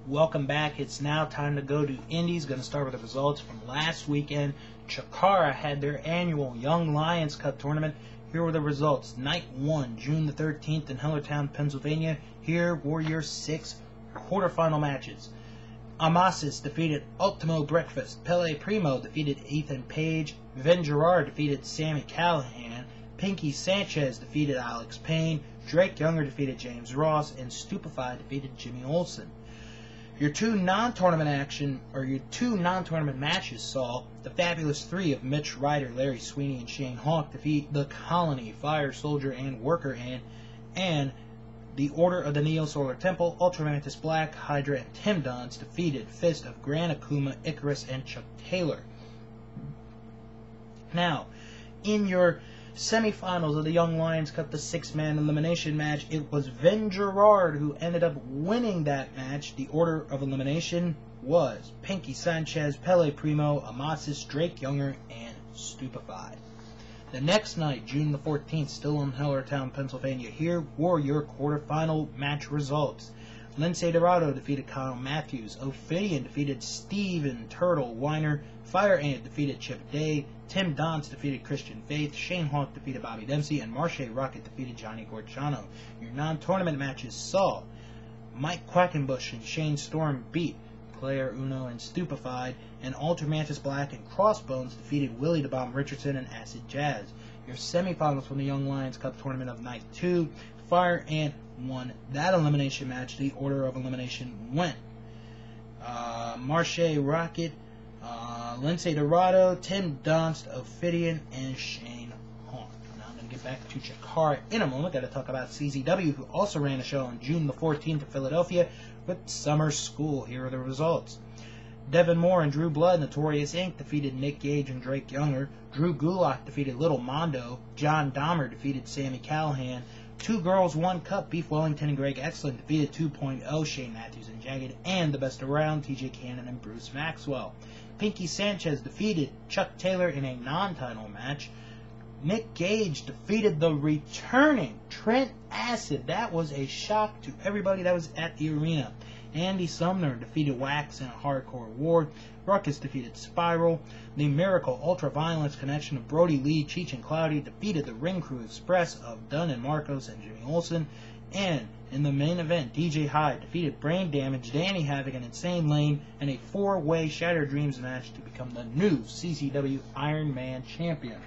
Welcome back. It's now time to go to Indies. Going to start with the results from last weekend. Chikara had their annual Young Lions Cup tournament. Here were the results. Night 1, June the 13th in Hellertown, Pennsylvania. Here were your 6 quarterfinal matches. Amasis defeated Ultimo Breakfast. Pele Primo defeated Ethan Page. Vin Gerard defeated Sammy Callahan. Pinky Sanchez defeated Alex Payne. Drake Younger defeated James Ross. And Stupefied defeated Jimmy Olsen. Your two non-tournament matches saw the Fabulous Three of Mitch Ryder, Larry Sweeney, and Shane Hawk defeat the Colony, Fire Soldier, and Worker Ant, and the Order of the Neo-Solar Temple, Ultramantis Black, Hydra, and Tim Donst defeated Fist of Gran Akuma, Icarus, and Chuck Taylor. Now, in your semifinals of the Young Lions Cup, the 6-man elimination match, it was Vin Gerard who ended up winning that match. The order of elimination was Pinky Sanchez, Pele Primo, Amasis, Drake Younger, and Stupefied. The next night, June the 14th, still in Hellertown, Pennsylvania, here were your quarterfinal match results. Lindsay Dorado defeated Kyle Matthews. Ophidian defeated Steven Turtle Weiner. Fire Ant defeated Chip Day. Tim Donst defeated Christian Faith. Shane Hawk defeated Bobby Dempsey. And Marche Rocket defeated Johnny Gorgiano. Your non-tournament matches saw Mike Quackenbush and Shane Storm beat Player Uno and Stupefied. And Ultramantis Black and Crossbones defeated Willie the Bomb Richardson and Acid Jazz. Your semifinals from the Young Lions Cup tournament of night 2. Fire Ant won that elimination match. The order of elimination went Marche Rocket, Lindsay Dorado, Tim Donst, Ophidian, and Shane Hawk. Now I'm going to get back to Chikara in a moment. Got to talk about CZW, who also ran a show on June the 14th in Philadelphia with Summer School. Here are the results. Devin Moore and Drew Blood, Notorious Inc. defeated Nick Gage and Drake Younger. Drew Gulak defeated Little Mondo. John Dahmer defeated Sammy Callahan. 2 Girls, 1 Cup, Beef Wellington and Greg Excellent defeated 2.0, Shane Matthews and Jagged, and the best around, TJ Cannon and Bruce Maxwell. Pinky Sanchez defeated Chuck Taylor in a non-title match. Nick Gage defeated the returning Trent Acid. That was a shock to everybody that was at the arena. Andy Sumner defeated Wax in a hardcore war. Ruckus defeated Spiral. The Miracle Ultra-Violence Connection of Brody Lee, Cheech, and Cloudy defeated the Ring Crew Express of Dunn and Marcos and Jimmy Olsen. And in the main event, DJ Hyde defeated Brain Damage, Danny Havoc, and Insane Lane in a 4-way Shattered Dreams match to become the new CCW Iron Man champion.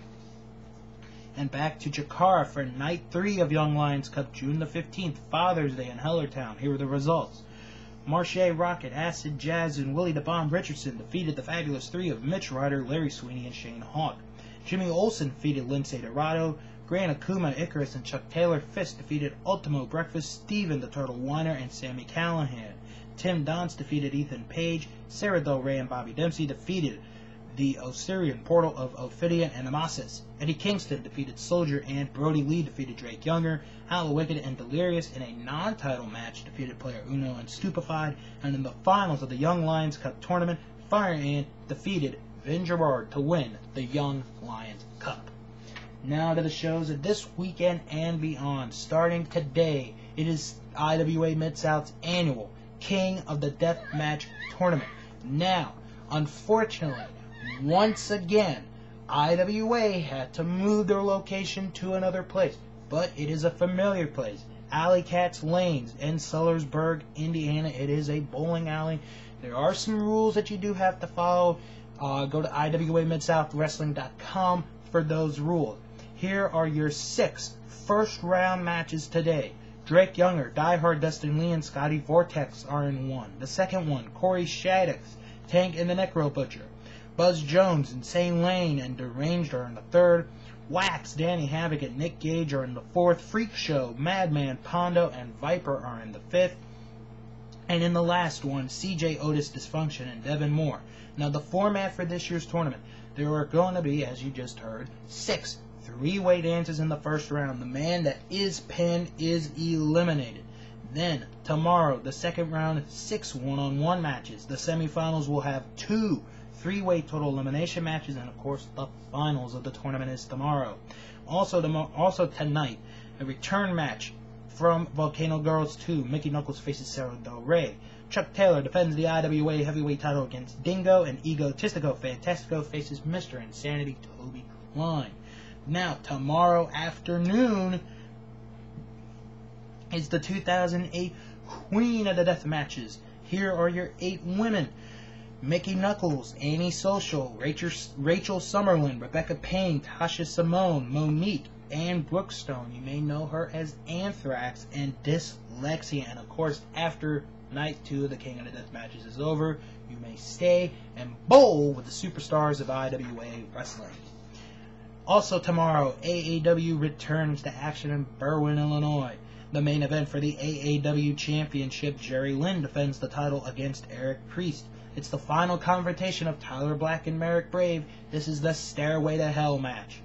And back to Chikara for night 3 of Young Lions Cup, June the 15th, Father's Day in Hellertown. Here are the results. Marche Rocket, Acid Jazz, and Willie the Bomb Richardson defeated the Fabulous Three of Mitch Ryder, Larry Sweeney, and Shane Hawk. Jimmy Olsen defeated Lindsay Dorado. Gran Akuma, Icarus, and Chuck Taylor. Fist defeated Ultimo Breakfast, Steven the Turtle Weiner, and Sammy Callahan. Tim Donst defeated Ethan Page. Sarah Del Rey and Bobby Dempsey defeated the Osirian Portal of Ophidian and Amasis. Eddie Kingston defeated Soldier, and Brody Lee defeated Drake Younger. Hollow Wicked and Delirious in a non-title match defeated Player Uno and Stupefied. And in the finals of the Young Lions Cup tournament, Fire Ant defeated Vin Gerard to win the Young Lions Cup. Now to the shows of this weekend and beyond. Starting today, it is IWA Mid-South's annual King of the Death Match tournament. Now, unfortunately, once again, IWA had to move their location to another place, but it is a familiar place. Alley Cats Lanes in Sellersburg, Indiana. It is a bowling alley. There are some rules that you do have to follow. Go to IWAMidSouthWrestling.com for those rules. Here are your 6 first-round matches today. Drake Younger, Die Hard, Dustin Lee, and Scotty Vortex are in one. The second one, Corey Shaddix, Tank and the Necro Butcher. Buzz Jones, Insane Lane, and Deranged are in the third. Wax, Danny Havoc, and Nick Gage are in the fourth. Freak Show, Madman, Pondo, and Viper are in the fifth. And in the last one, CJ Otis Dysfunction and Devin Moore. Now, the format for this year's tournament, there are going to be, as you just heard, 6 3-way dances in the first round. The man that is pinned is eliminated. Then, tomorrow, the second round, 6 one-on-one matches. The semifinals will have 2 3-way total elimination matches, and of course the finals of the tournament is tomorrow. Also tonight, a return match from Volcano Girls 2. Mickey Knuckles faces Sarah Del Rey. Chuck Taylor defends the IWA Heavyweight title against Dingo, and Egotistico Fantastico faces Mr. Insanity Toby Klein. Now, tomorrow afternoon is the 2008 Queen of the Death Matches. Here are your 8 women: Mickey Knuckles, Annie Social, Rachel Summerlin, Rebecca Payne, Tasha Simone, Monique, Ann Brookstone. You may know her as Anthrax and Dyslexia. And of course, after night 2 of the King of the Death Matches is over, you may stay and bowl with the superstars of IWA Wrestling. Also tomorrow, AAW returns to action in Berwyn, Illinois. The main event for the AAW Championship, Jerry Lynn defends the title against Eric Priest. It's the final confrontation of Tyler Black and Merrick Brave. This is the Stairway to Hell match.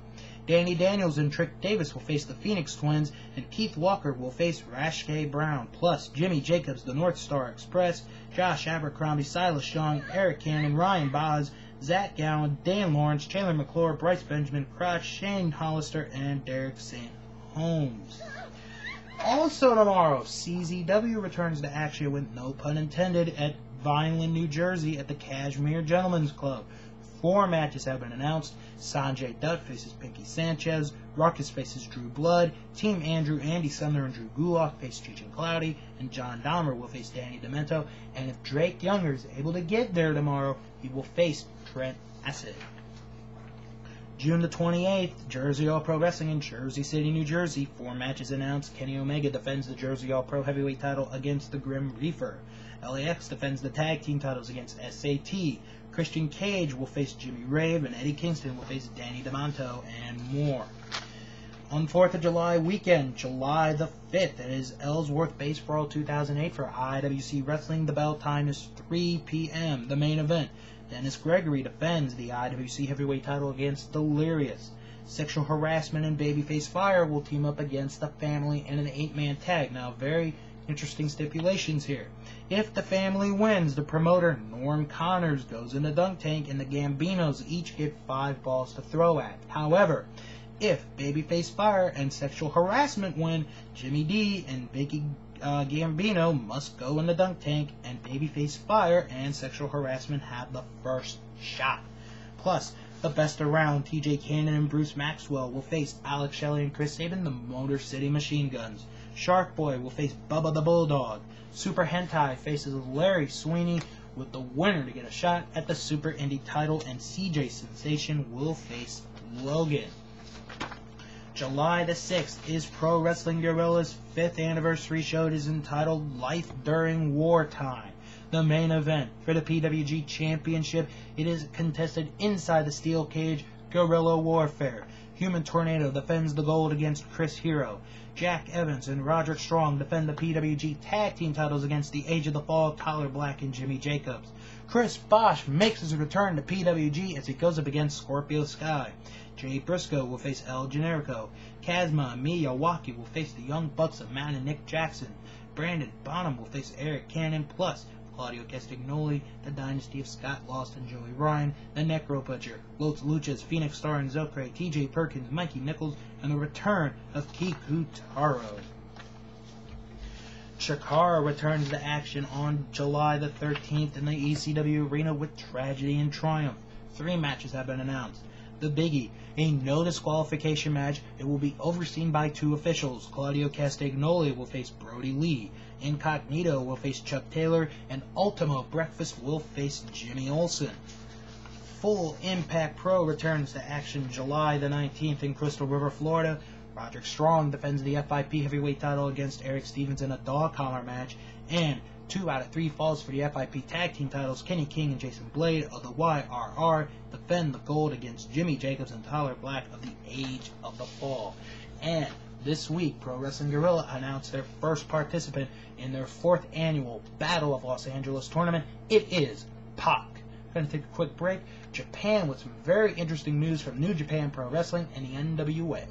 Danny Daniels and Trick Davis will face the Phoenix Twins, and Keith Walker will face Rashke Brown. Plus, Jimmy Jacobs, the North Star Express, Josh Abercrombie, Silas Young, Eric Cannon, Ryan Boz, Zach Gowen, Dan Lawrence, Chandler McClure, Bryce Benjamin, Crotch, Shane Hollister, and Derek St. Holmes. Also tomorrow, CZW returns to action with no pun intended at Vineland, New Jersey at the Cashmere Gentlemen's Club. 4 matches have been announced. Sanjay Dutt faces Pinky Sanchez. Ruckus faces Drew Blood. Team Andrew, Andy Sumner, and Drew Gulak face Cheech and Cloudy. And John Dahmer will face Danny Demento. And if Drake Younger is able to get there tomorrow, he will face Trent Acid. June the 28th, Jersey All Pro Wrestling in Jersey City, New Jersey. 4 matches announced. Kenny Omega defends the Jersey All Pro Heavyweight title against the Grim Reaper. LAX defends the tag team titles against SAT. Christian Cage will face Jimmy Rave, and Eddie Kingston will face Danny Demanto, and more. On 4th of July weekend, July the 5th, it is Ellsworth Baseball 2008 for IWC Wrestling. The bell time is 3 p.m. The main event, Dennis Gregory defends the IWC Heavyweight title against Delirious. Sexual Harassment and Babyface Fire will team up against the Family in an 8-man tag. Now, very interesting stipulations here. If the Family wins, the promoter, Norm Connors, goes in the dunk tank, and the Gambinos each get 5 balls to throw at. However, if Babyface Fire and Sexual Harassment win, Jimmy D and Vicky Gambino must go in the dunk tank, and Babyface Fire and Sexual Harassment have the first shot. Plus, the best around, TJ Cannon and Bruce Maxwell will face Alex Shelley and Chris Sabin, the Motor City Machine Guns. Shark Boy will face Bubba the Bulldog. Super Hentai faces Larry Sweeney, with the winner to get a shot at the Super Indie title, and CJ Sensation will face Logan. July the 6th is Pro Wrestling Guerrilla's 5th anniversary show. It is entitled Life During Wartime. The main event for the PWG Championship, it is contested inside the steel cage, Guerrilla Warfare. Human Tornado defends the gold against Chris Hero. Jack Evans and Roderick Strong defend the PWG Tag Team titles against the Age of the Fall, Tyler Black and Jimmy Jacobs. Chris Bosch makes his return to PWG as he goes up against Scorpio Sky. Jay Briscoe will face El Generico. Kazma and Miyawaki will face the Young Bucks of Matt and Nick Jackson. Brandon Bonham will face Eric Cannon, plus Claudio Castagnoli, the Dynasty of Scott Lost and Joey Ryan, the Necro Butcher, Los Luchas, Phoenix Star and Zokre, TJ Perkins, Mikey Nichols, and the return of Kiku Taro. Chikara returns to action on July the 13th in the ECW Arena with Tragedy and Triumph. 3 matches have been announced. The Biggie, a no disqualification match. It will be overseen by 2 officials. Claudio Castagnoli will face Brody Lee. Incognito will face Chuck Taylor, and Ultimo Breakfast will face Jimmy Olsen. Full Impact Pro returns to action July the 19th in Crystal River, Florida. Roderick Strong defends the FIP heavyweight title against Eric Stevens in a dog collar match, and 2 out of 3 falls for the FIP tag team titles. Kenny King and Jason Blade of the YRR defend the gold against Jimmy Jacobs and Tyler Black of the Age of the Fall. And this week, Pro Wrestling Guerrilla announced their first participant in their 4th annual Battle of Los Angeles tournament. It is Pac. Going to take a quick break. Japan with some very interesting news from New Japan Pro Wrestling and the NWA.